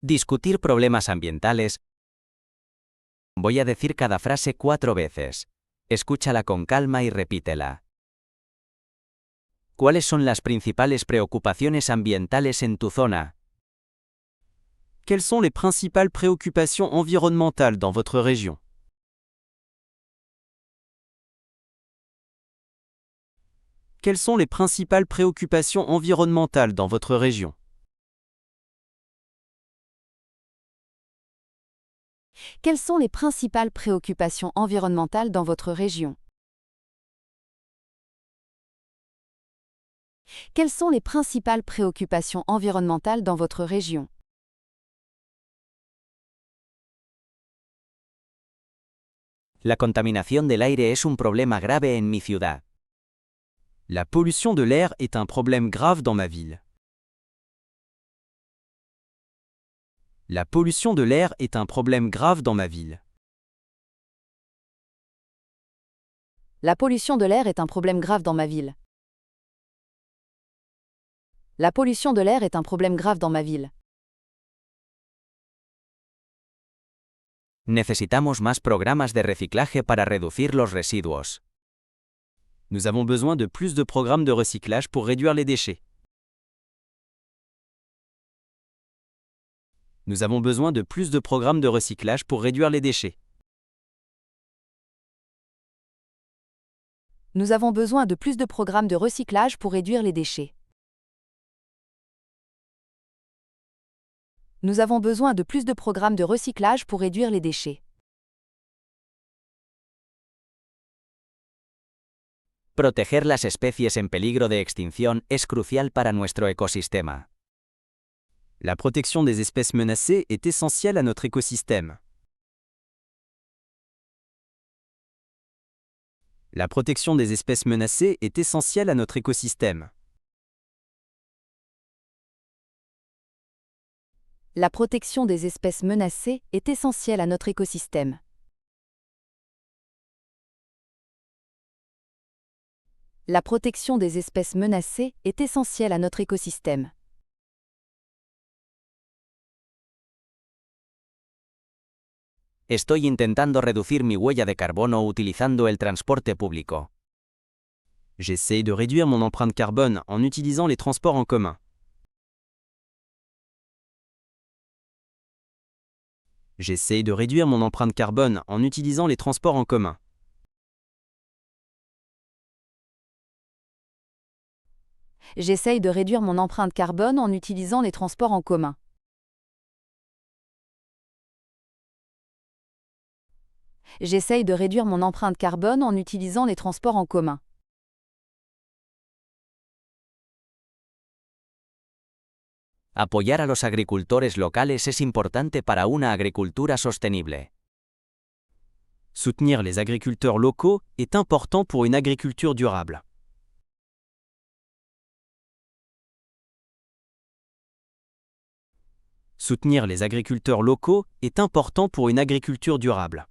Discutir problemas ambientales. Voy a decir cada frase 4 veces. Escúchala con calma y repítela. ¿Cuáles son las principales preocupaciones ambientales en tu zona? Quelles sont les principales préoccupations environnementales dans votre région? Quelles sont les principales préoccupations environnementales dans votre région? Quelles sont les principales préoccupations environnementales dans votre région? Quelles sont les principales préoccupations environnementales dans votre région? La contaminación del aire es un problema grave en mi ciudad. La pollution de l'air est un problème grave dans ma ville. La pollution de l'air est un problème grave dans ma ville. La pollution de l'air est un problème grave dans ma ville. La pollution de l'air est un problème grave dans ma ville. Necesitamos más programas de reciclaje para reducir los residuos. Nous avons besoin de plus de programmes de recyclage pour réduire les déchets. Nous avons besoin de plus de programmes de recyclage pour réduire les déchets. Nous avons besoin de plus de programmes de recyclage pour réduire les déchets. Nous avons besoin de plus de programmes de recyclage pour réduire les déchets. Proteger las especies en peligro de extinción es crucial para nuestro ecosistema. La protection des espèces menacées est essentielle à notre écosystème. La protection des espèces menacées est essentielle à notre écosystème. La protection des espèces menacées est essentielle à notre écosystème. La protection des espèces menacées est essentielle à notre écosystème. Estoy intentando reducir mi huella de carbono utilizando el transporte público. J'essaie de réduire mon empreinte carbone en utilisant les transports en commun. J'essaie de réduire mon empreinte carbone en utilisant les transports en commun. J'essaye de réduire mon empreinte carbone en utilisant les transports en commun. J'essaye de réduire mon empreinte carbone en utilisant les transports en commun. Apoyar a los agricultores locales es importante para una agricultura sostenible. Soutenir les agriculteurs locaux est important pour une agriculture durable. Soutenir les agriculteurs locaux est important pour une agriculture durable.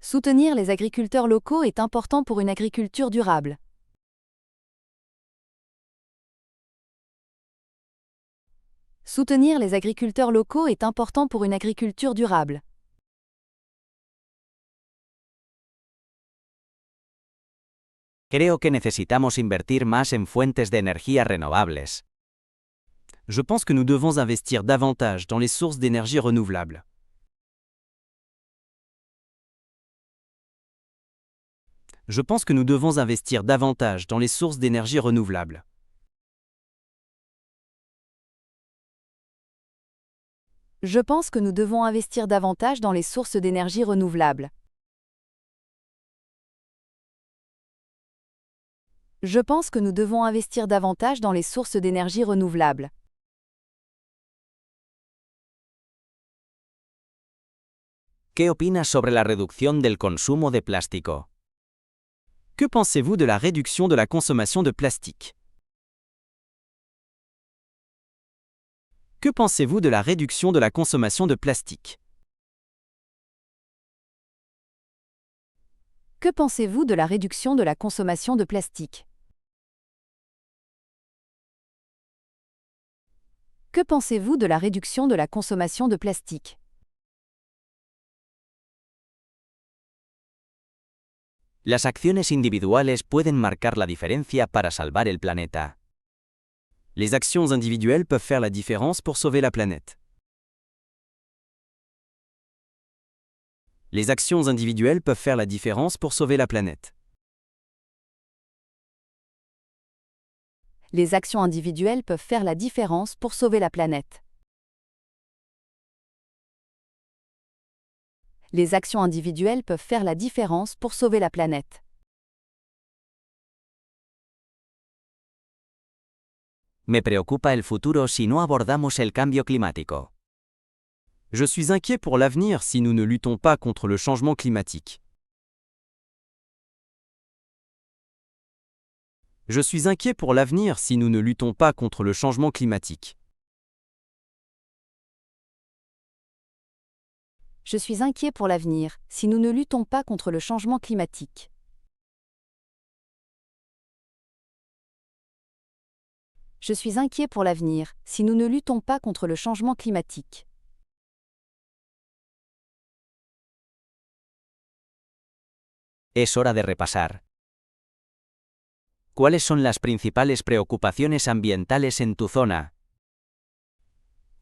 Soutenir les agriculteurs locaux est important pour une agriculture durable. Soutenir les agriculteurs locaux est important pour une agriculture durable. Creo que necesitamos invertir más en fuentes de energía renovables. Je pense que nous devons investir davantage dans les sources d'énergie renouvelables. Je pense que nous devons investir davantage dans les sources d'énergie renouvelables. Je pense que nous devons investir davantage dans les sources d'énergie renouvelables. Je pense que nous devons investir davantage dans les sources d'énergie renouvelables. ¿Qué opinas sobre la reducción del consumo de plástico? Que pensez-vous de la réduction de la consommation de plastique? Que pensez-vous de la réduction de la consommation de plastique? Que pensez-vous de la réduction de la consommation de plastique? Que pensez-vous de la réduction de la consommation de plastique? Las acciones individuales pueden marcar la diferencia para salvar el planeta. Les actions individuelles peuvent faire la différence pour sauver la planète. Les actions individuelles peuvent faire la différence pour sauver la planète. Les actions individuelles peuvent faire la différence pour sauver la planète. Les actions individuelles peuvent faire la différence pour sauver la planète. Me preocupa el futuro si no abordamos el cambio climático. Je suis inquiet pour l'avenir si nous ne luttons pas contre le changement climatique. Je suis inquiet pour l'avenir si nous ne luttons pas contre le changement climatique. Je suis inquiet pour l'avenir si nous ne luttons pas contre le changement climatique. Je suis inquiet pour l'avenir si nous ne luttons pas contre le changement climatique. Es hora de repasar. ¿Cuáles son las principales preocupaciones ambientales en tu zona?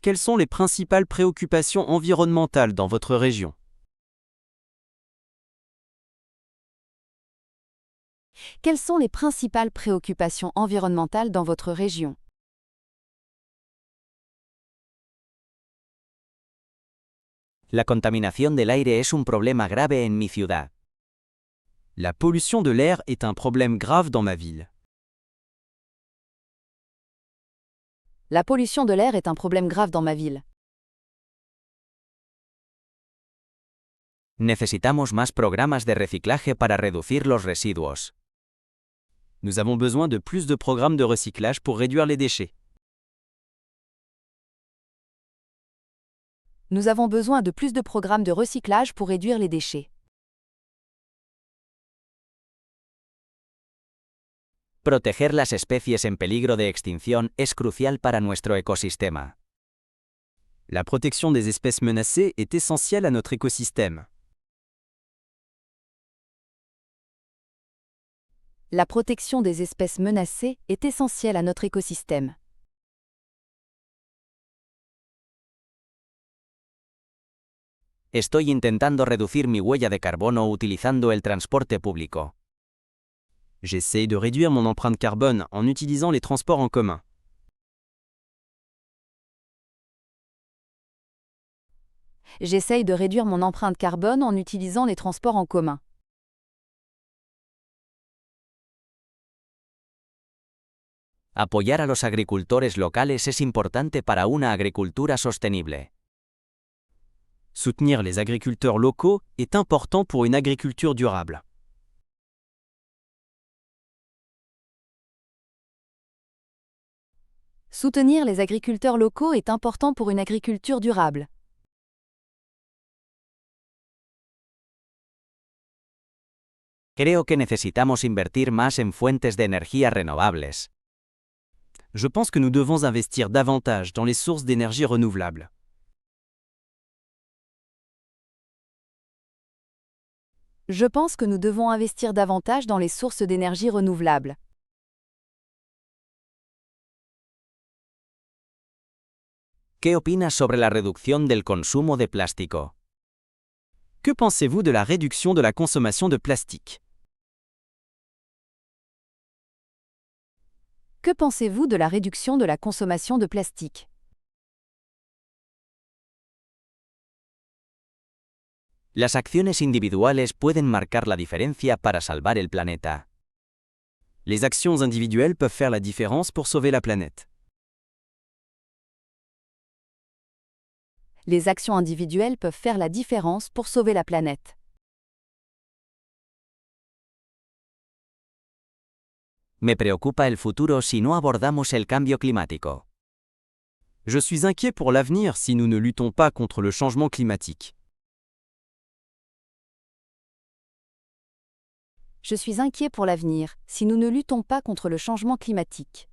Quelles sont les principales préoccupations environnementales dans votre région? Quelles sont les principales préoccupations environnementales dans votre région? La contaminación del aire es un problema grave en mi ciudad. La pollution de l'air est un problème grave dans ma ville. La pollution de l'air est un problème grave dans ma ville. Necesitamos más programas de reciclaje para reducir los residuos. Nous avons besoin de plus de programmes de recyclage pour réduire les déchets. Nous avons besoin de plus de programmes de recyclage pour réduire les déchets. Proteger las especies en peligro de extinción es crucial para nuestro ecosistema. La protection des espèces menacées est essentielle à notre écosystème. La protection des espèces menacées est essentielle à notre écosystème. Estoy intentando reducir mi huella de carbono utilizando el transporte público. J'essaye de réduire mon empreinte carbone en utilisant les transports en commun. J'essaye de réduire mon empreinte carbone en utilisant les transports en commun. Apoyar a los agricultores locales es importante para una agricultura sostenible. Soutenir les agriculteurs locaux est important pour une agriculture durable. Soutenir les agriculteurs locaux est important pour une agriculture durable. Creo que necesitamos invertir más en fuentes de energía renovables. Je pense que nous devons investir davantage dans les sources d'énergie renouvelables. Je pense que nous devons investir davantage dans les sources d'énergie renouvelables. ¿Qué opinas sobre la reducción del consumo de plástico? Que pensez-vous de la réduction de la consommation de plastique? Que pensez-vous de la réduction de la consommation de plastique? Las acciones individuales pueden marcar la diferencia para salvar el planeta. Les actions individuelles peuvent faire la différence pour sauver la planète. Les actions individuelles peuvent faire la différence pour sauver la planète. Me preocupa el futuro si no abordamos el cambio climático. Je suis inquiet pour l'avenir si nous ne luttons pas contre le changement climatique. Je suis inquiet pour l'avenir si nous ne luttons pas contre le changement climatique.